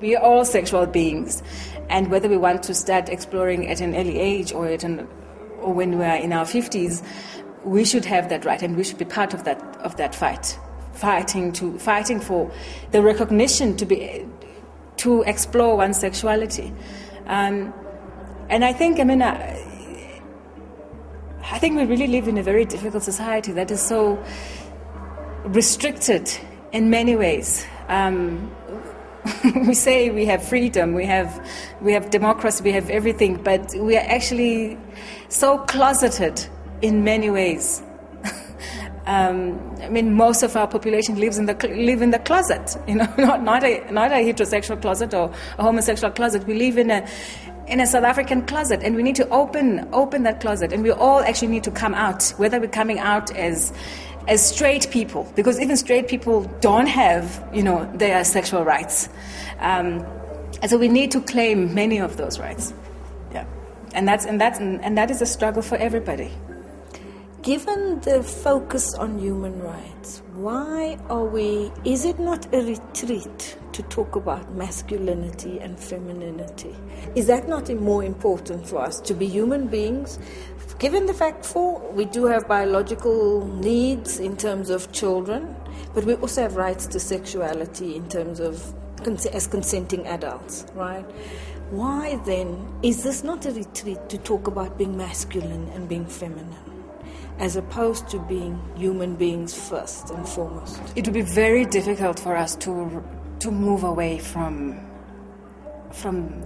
We are all sexual beings, and whether we want to start exploring at an early age or when we are in our 50s, we should have that right, and we should be part of that fighting for the recognition to explore one's sexuality. And I think, I think we really live in a very difficult society that is so restricted in many ways. We say we have freedom, we have democracy, we have everything, but we are actually so closeted in many ways. Most of our population live in the closet, not a heterosexual closet or a homosexual closet. We live in a South African closet, and we need to open that closet, and we all actually need to come out, whether we're coming out as straight people, because even straight people don't have, their sexual rights. And so we need to claim many of those rights. Yeah. And that is a struggle for everybody. Given the focus on human rights, is it not a retreat to talk about masculinity and femininity? Is that not more important for us to be human beings? Given the fact we do have biological needs in terms of children, but we also have rights to sexuality in terms of as consenting adults, right? Why then is this not a retreat to talk about being masculine and being feminine, as opposed to being human beings first and foremost? It would be very difficult for us to move away from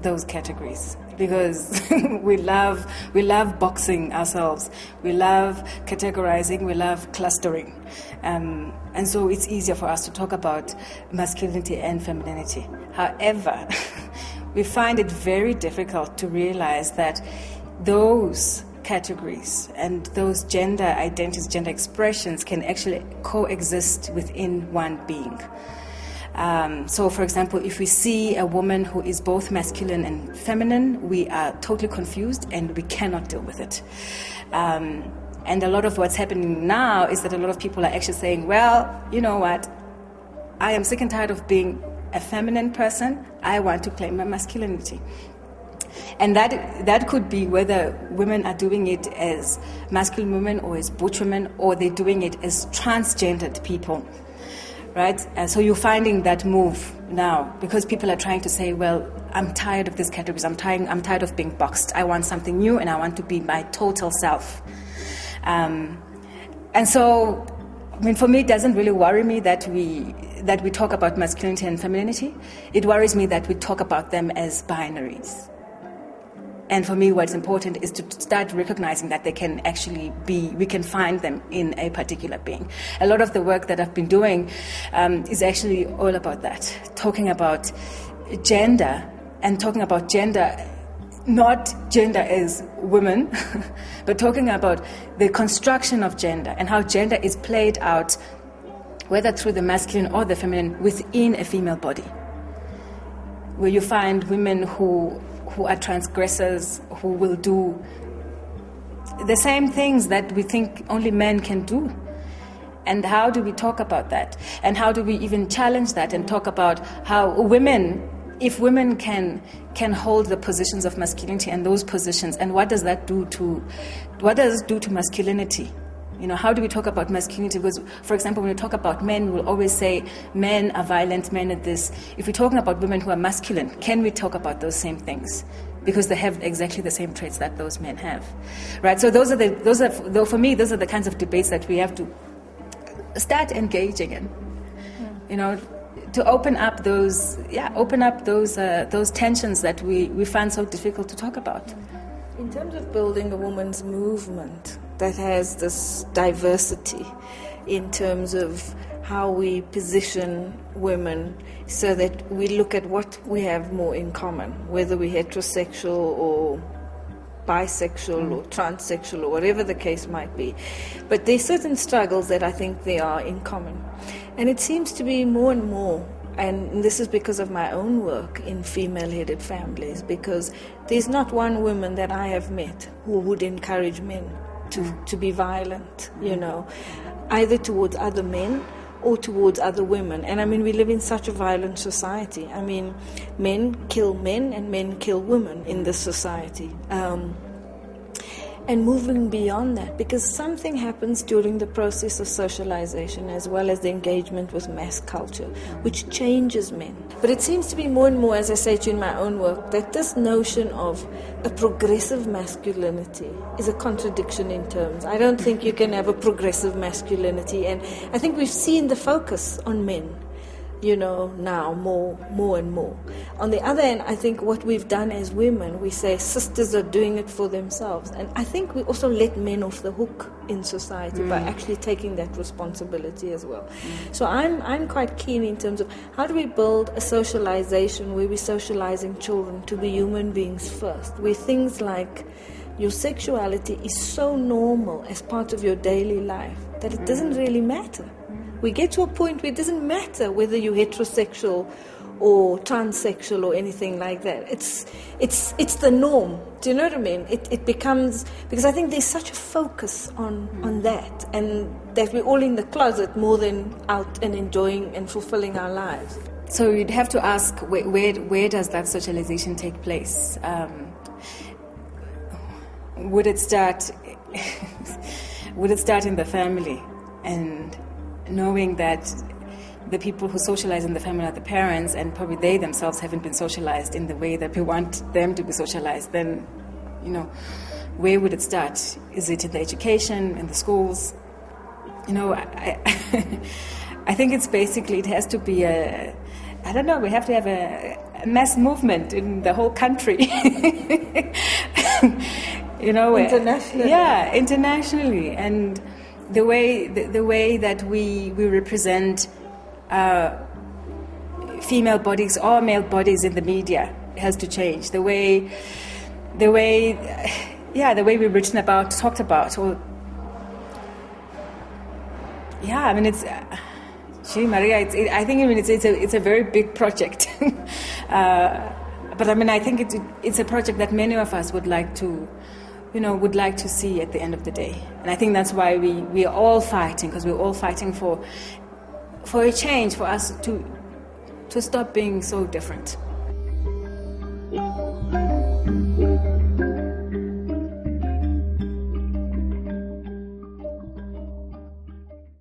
those categories, because we love boxing ourselves, we love categorizing, we love clustering, and so it's easier for us to talk about masculinity and femininity. However, we find it very difficult to realize that those categories and those gender identities, gender expressions can actually coexist within one being. So, for example, if we see a woman who is both masculine and feminine, we are totally confused and we cannot deal with it. And a lot of what's happening now is that a lot of people are actually saying, well, you know what, I am sick and tired of being a feminine person, I want to claim my masculinity. And that could be whether women are doing it as masculine women or as butch women, or they're doing it as transgendered people. Right? And so you're finding that move now, because people are trying to say, well, I'm tired of these categories, I'm tired of being boxed, I want something new and I want to be my total self. And so, for me, it doesn't really worry me that we talk about masculinity and femininity. It worries me that we talk about them as binaries. And for me, what's important is to start recognizing that they can actually we can find them in a particular being. A lot of the work that I've been doing is actually all about that, talking about gender, and talking about gender, not gender as women, but talking about the construction of gender and how gender is played out, whether through the masculine or the feminine, within a female body, where you find women who are transgressors, who will do the same things that we think only men can do. And how do we talk about that? And how do we even challenge that and talk about how if women can hold the positions of masculinity and those positions, and what does it do to masculinity? How do we talk about masculinity? Because, for example, when we talk about men, we'll always say men are violent, men are this. If we're talking about women who are masculine, can we talk about those same things? Because they have exactly the same traits that those men have, right? So for me, those are the kinds of debates that we have to start engaging in. To open up those tensions that we find so difficult to talk about. In terms of building a women's movement that has this diversity in terms of how we position women, so that we look at what we have more in common, whether we're heterosexual or bisexual or transsexual or whatever the case might be. But there's certain struggles that I think they are in common. And it seems to be more and more, and this is because of my own work in female-headed families, because there's not one woman that I have met who would encourage men to be violent, either towards other men or towards other women. And I mean, we live in such a violent society. I mean, men kill men and men kill women in this society. And moving beyond that, because something happens during the process of socialization as well as the engagement with mass culture, which changes men. But it seems to be more and more, as I say to you in my own work, that this notion of a progressive masculinity is a contradiction in terms. I don't think you can have a progressive masculinity, and I think we've seen the focus on men, now more and more. On the other hand, I think what we've done as women, we say sisters are doing it for themselves. And I think we also let men off the hook in society by actually taking that responsibility as well. So I'm quite keen in terms of how do we build a socialization where we're socializing children to be human beings first, where things like your sexuality is so normal as part of your daily life that it doesn't really matter. We get to a point where it doesn't matter whether you're heterosexual or transsexual or anything like that. It's the norm. Do you know what I mean? It becomes, because I think there's such a focus on that, and that we're all in the closet more than out and enjoying and fulfilling our lives. So you'd have to ask, where does that socialization take place? Would it start in the family, and knowing that the people who socialize in the family are the parents, and probably they themselves haven't been socialized in the way that we want them to be socialized, then, where would it start? Is it in the education, in the schools? I think it's basically, it has to be we have to have a mass movement in the whole country. Internationally. Yeah, internationally. And the way that we represent female bodies or male bodies in the media has to change. The way we're written about, talked about, or it's. Maria, it's a very big project, but I think it's a project that many of us would like to see at the end of the day. And I think that's why we are all fighting, because we're all fighting for a change, for us to stop being so different.